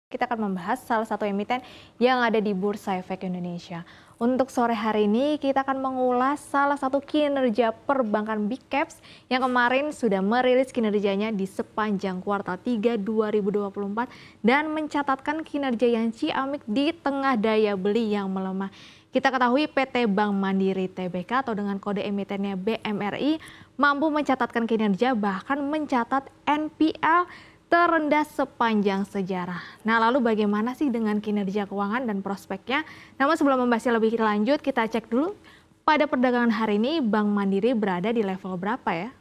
Kita akan membahas salah satu emiten yang ada di Bursa Efek Indonesia. Untuk sore hari ini kita akan mengulas salah satu kinerja perbankan Big Caps yang kemarin sudah merilis kinerjanya di sepanjang kuartal 3 2024 dan mencatatkan kinerja yang ciamik di tengah daya beli yang melemah. Kita ketahui PT Bank Mandiri Tbk atau dengan kode emitennya BMRI mampu mencatatkan kinerja bahkan mencatat NPL terendah sepanjang sejarah. Nah, lalu bagaimana sih dengan kinerja keuangan dan prospeknya? Namun sebelum membahasnya lebih lanjut, kita cek dulu pada perdagangan hari ini Bank Mandiri berada di level berapa ya?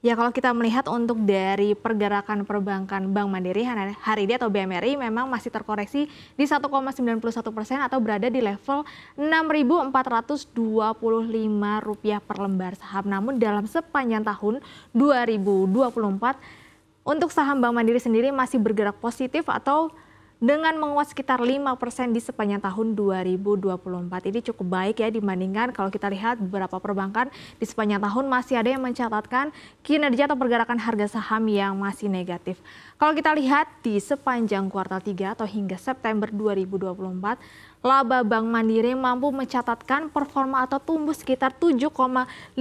Ya, kalau kita melihat untuk dari pergerakan perbankan Bank Mandiri hari ini atau BMRI memang masih terkoreksi di 1,91% atau berada di level Rp6.425 per lembar saham. Namun dalam sepanjang tahun 2024 untuk saham Bank Mandiri sendiri masih bergerak positif atau dengan menguat sekitar 5% di sepanjang tahun 2024. Ini cukup baik ya dibandingkan kalau kita lihat beberapa perbankan di sepanjang tahun masih ada yang mencatatkan kinerja atau pergerakan harga saham yang masih negatif. Kalau kita lihat di sepanjang kuartal 3 atau hingga September 2024, laba Bank Mandiri mampu mencatatkan performa atau tumbuh sekitar 7,56%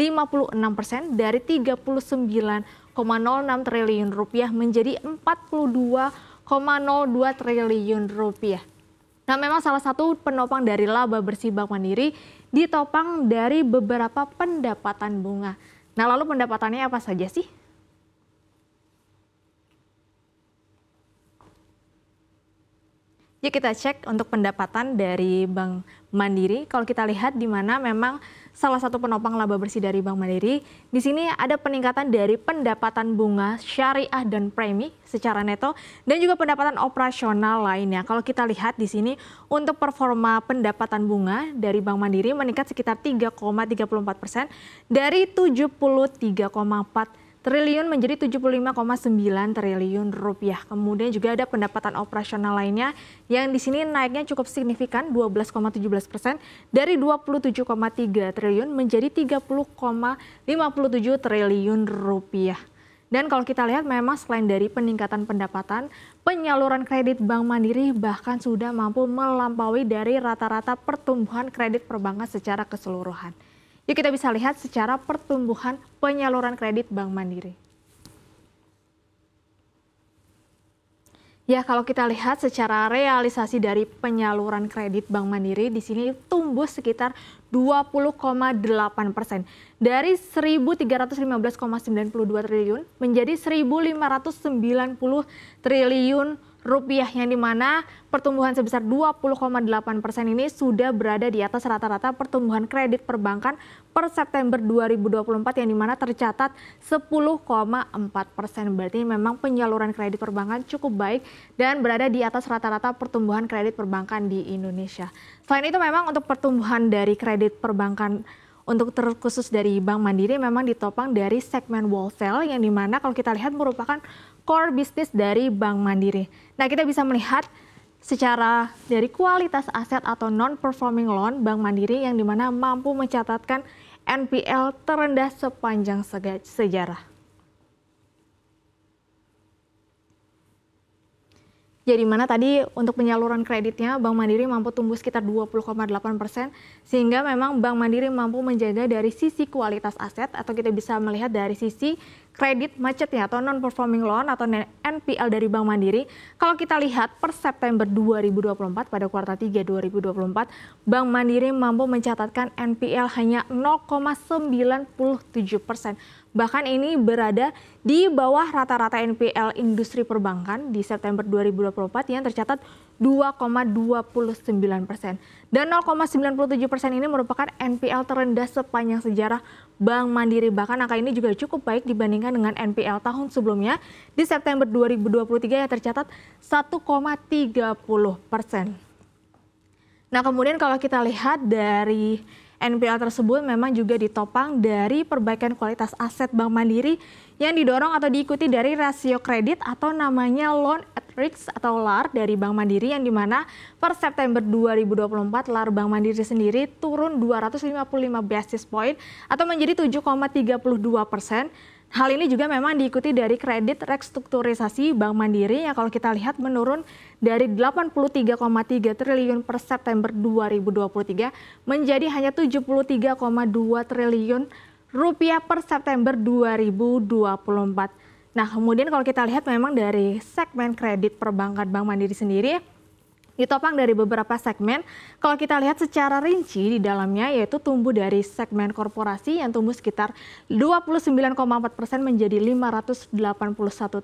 dari 39,06 triliun rupiah menjadi 42,02 triliun rupiah. Nah, memang salah satu penopang dari laba bersih Bank Mandiri ditopang dari beberapa pendapatan bunga. Nah, lalu pendapatannya apa saja sih? Ya, kita cek untuk pendapatan dari Bank Mandiri. Kalau kita lihat di mana memang salah satu penopang laba bersih dari Bank Mandiri, di sini ada peningkatan dari pendapatan bunga, syariah dan premi secara neto dan juga pendapatan operasional lainnya. Kalau kita lihat di sini untuk performa pendapatan bunga dari Bank Mandiri meningkat sekitar 3,34% dari 73,4 triliun menjadi 75,9 triliun rupiah. Kemudian juga ada pendapatan operasional lainnya yang di sini naiknya cukup signifikan 12,17% dari 27,3 triliun menjadi 30,57 triliun rupiah. Dan kalau kita lihat memang selain dari peningkatan pendapatan, penyaluran kredit Bank Mandiri bahkan sudah mampu melampaui dari rata-rata pertumbuhan kredit perbankan secara keseluruhan. Yuk kita bisa lihat secara pertumbuhan penyaluran kredit Bank Mandiri. Ya, kalau kita lihat secara realisasi dari penyaluran kredit Bank Mandiri di sini tumbuh sekitar 20,8% dari 1.315,92 triliun menjadi 1.590 triliun rupiah yang dimana pertumbuhan sebesar 20,8% ini sudah berada di atas rata-rata pertumbuhan kredit perbankan per September 2024 yang dimana tercatat 10,4%. Berarti memang penyaluran kredit perbankan cukup baik dan berada di atas rata-rata pertumbuhan kredit perbankan di Indonesia. Selain itu memang untuk pertumbuhan dari kredit perbankan untuk terkhusus dari Bank Mandiri memang ditopang dari segmen wholesale yang dimana kalau kita lihat merupakan core bisnis dari Bank Mandiri. Nah, kita bisa melihat secara dari kualitas aset atau non-performing loan Bank Mandiri yang dimana mampu mencatatkan NPL terendah sepanjang sejarah. Jadi mana tadi untuk penyaluran kreditnya Bank Mandiri mampu tumbuh sekitar 20,8% sehingga memang Bank Mandiri mampu menjaga dari sisi kualitas aset atau kita bisa melihat dari sisi kredit macetnya atau non-performing loan atau NPL dari Bank Mandiri. Kalau kita lihat per September 2024 pada kuartal 3 2024 Bank Mandiri mampu mencatatkan NPL hanya 0,97%. Bahkan ini berada di bawah rata-rata NPL industri perbankan di September 2024 yang tercatat 2,29%. Dan 0,97% ini merupakan NPL terendah sepanjang sejarah Bank Mandiri. Bahkan angka ini juga cukup baik dibandingkan dengan NPL tahun sebelumnya di September 2023 yang tercatat 1,30%. Nah, kemudian kalau kita lihat dari NPL tersebut memang juga ditopang dari perbaikan kualitas aset Bank Mandiri yang didorong atau diikuti dari rasio kredit atau namanya loan at risk atau LAR dari Bank Mandiri yang dimana per September 2024 LAR Bank Mandiri sendiri turun 255 basis point atau menjadi 7,32%. Hal ini juga memang diikuti dari kredit restrukturisasi Bank Mandiri yang kalau kita lihat menurun dari 83,3 triliun per September 2023 menjadi hanya 73,2 triliun rupiah per September 2024. Nah, kemudian kalau kita lihat memang dari segmen kredit perbankan Bank Mandiri sendiri ditopang dari beberapa segmen. Kalau kita lihat secara rinci di dalamnya yaitu tumbuh dari segmen korporasi yang tumbuh sekitar 29,4% menjadi 581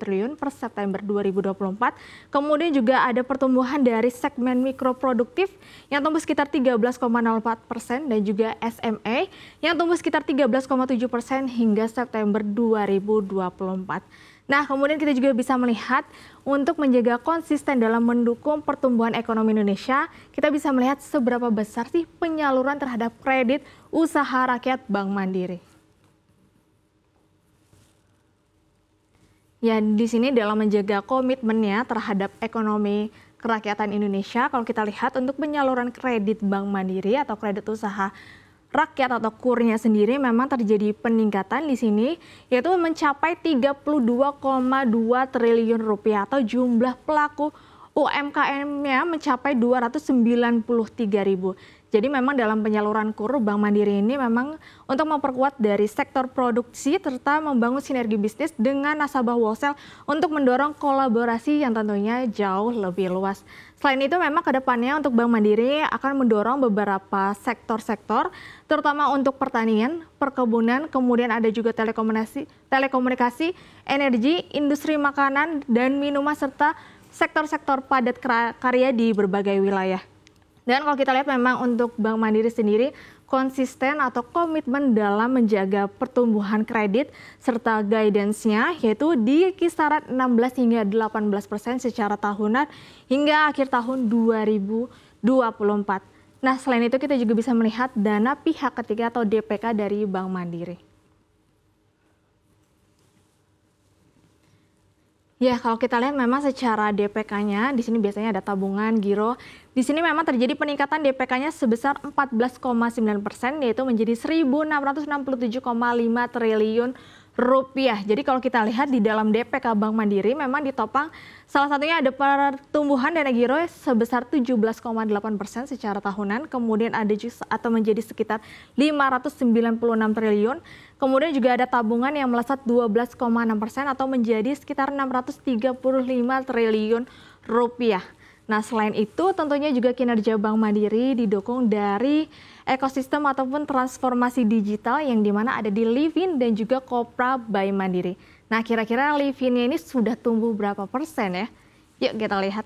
triliun per September 2024. Kemudian juga ada pertumbuhan dari segmen mikroproduktif yang tumbuh sekitar 13,04% dan juga SME yang tumbuh sekitar 13,7% hingga September 2024. Nah, kemudian kita juga bisa melihat untuk menjaga konsisten dalam mendukung pertumbuhan ekonomi Indonesia, kita bisa melihat seberapa besar sih penyaluran terhadap kredit usaha rakyat Bank Mandiri. Ya, di sini dalam menjaga komitmennya terhadap ekonomi kerakyatan Indonesia, kalau kita lihat untuk penyaluran kredit Bank Mandiri atau kredit usaha rakyat atau KUR-nya sendiri memang terjadi peningkatan di sini yaitu mencapai 32,2 triliun rupiah atau jumlah pelaku UMKM-nya mencapai 293.000. Jadi memang dalam penyaluran KUR Bank Mandiri ini memang untuk memperkuat dari sektor produksi serta membangun sinergi bisnis dengan nasabah wholesale untuk mendorong kolaborasi yang tentunya jauh lebih luas. Selain itu memang ke depannya untuk Bank Mandiri akan mendorong beberapa sektor-sektor terutama untuk pertanian, perkebunan, kemudian ada juga telekomunikasi, energi, industri makanan dan minuman serta sektor-sektor padat karya di berbagai wilayah. Dan kalau kita lihat memang untuk Bank Mandiri sendiri konsisten atau komitmen dalam menjaga pertumbuhan kredit serta guidance-nya yaitu di kisaran 16 hingga 18% secara tahunan hingga akhir tahun 2024. Nah, selain itu kita juga bisa melihat dana pihak ketiga atau DPK dari Bank Mandiri. Ya, kalau kita lihat memang secara DPK-nya di sini biasanya ada tabungan, giro. Di sini memang terjadi peningkatan DPK-nya sebesar 14,9% yaitu menjadi 1.667,5 triliun rupiah. Jadi kalau kita lihat di dalam DPK Bank Mandiri memang ditopang salah satunya ada pertumbuhan dana giro sebesar 17,8% secara tahunan, kemudian ada juga atau menjadi sekitar 596 triliun. Kemudian juga ada tabungan yang melesat 12,6% atau menjadi sekitar 635 triliun rupiah. Nah, selain itu tentunya juga kinerja Bank Mandiri didukung dari ekosistem ataupun transformasi digital yang dimana ada di Livin dan juga Kopra by Mandiri. Nah, kira-kira Livinnya ini sudah tumbuh berapa persen ya? Yuk kita lihat.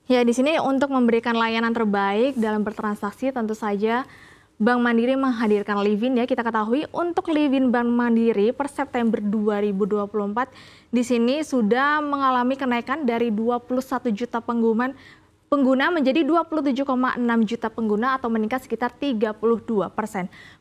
Ya, di sini untuk memberikan layanan terbaik dalam bertransaksi tentu saja Bank Mandiri menghadirkan Livin ya. Kita ketahui untuk Livin Bank Mandiri per September 2024 di sini sudah mengalami kenaikan dari 21 juta pengguna menjadi 27,6 juta pengguna atau meningkat sekitar 32%.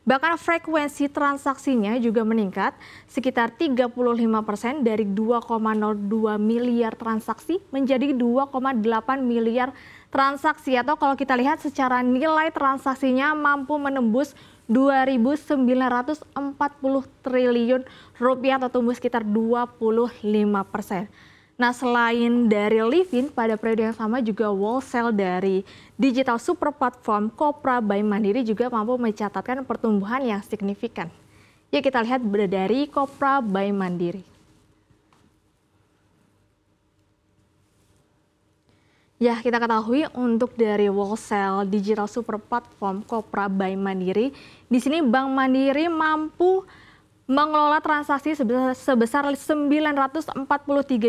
Bahkan frekuensi transaksinya juga meningkat sekitar 35% dari 2,02 miliar transaksi menjadi 2,8 miliar transaksi atau kalau kita lihat secara nilai transaksinya mampu menembus 2.940 triliun rupiah atau tumbuh sekitar 25%. Nah, selain dari Livin, pada periode yang sama juga wholesale dari digital super platform Kopra by Mandiri juga mampu mencatatkan pertumbuhan yang signifikan. Yuk kita lihat dari Kopra by Mandiri. Ya, kita ketahui untuk dari wholesale digital super platform Kopra by Mandiri, di sini Bank Mandiri mampu mengelola transaksi sebesar 943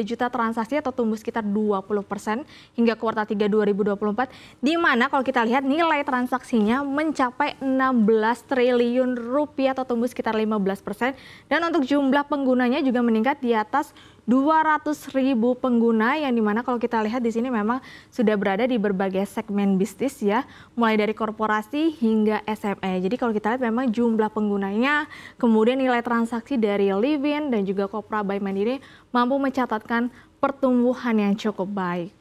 juta transaksi atau tumbuh sekitar 20% hingga kuartal 3 2024, di mana kalau kita lihat nilai transaksinya mencapai 16 triliun rupiah atau tumbuh sekitar 15%, dan untuk jumlah penggunanya juga meningkat di atas 200.000 pengguna yang dimana kalau kita lihat di sini memang sudah berada di berbagai segmen bisnis ya, mulai dari korporasi hingga SME. Jadi kalau kita lihat memang jumlah penggunanya, kemudian nilai transaksi dari Livin dan juga Kopra by Mandiri mampu mencatatkan pertumbuhan yang cukup baik.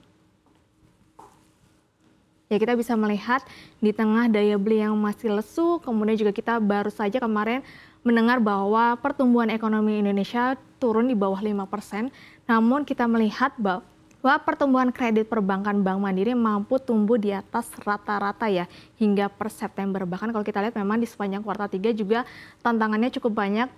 Ya, kita bisa melihat di tengah daya beli yang masih lesu, kemudian juga kita baru saja kemarin mendengar bahwa pertumbuhan ekonomi Indonesia turun di bawah 5%, namun kita melihat bahwa pertumbuhan kredit perbankan Bank Mandiri mampu tumbuh di atas rata-rata ya hingga per September. Bahkan kalau kita lihat memang di sepanjang kuartal 3 juga tantangannya cukup banyak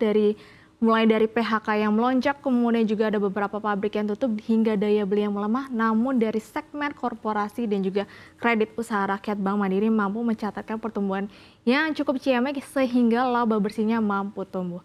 mulai dari PHK yang melonjak, kemudian juga ada beberapa pabrik yang tutup hingga daya beli yang melemah. Namun dari segmen korporasi dan juga kredit usaha rakyat Bank Mandiri mampu mencatatkan pertumbuhan yang cukup ciamik sehingga laba bersihnya mampu tumbuh.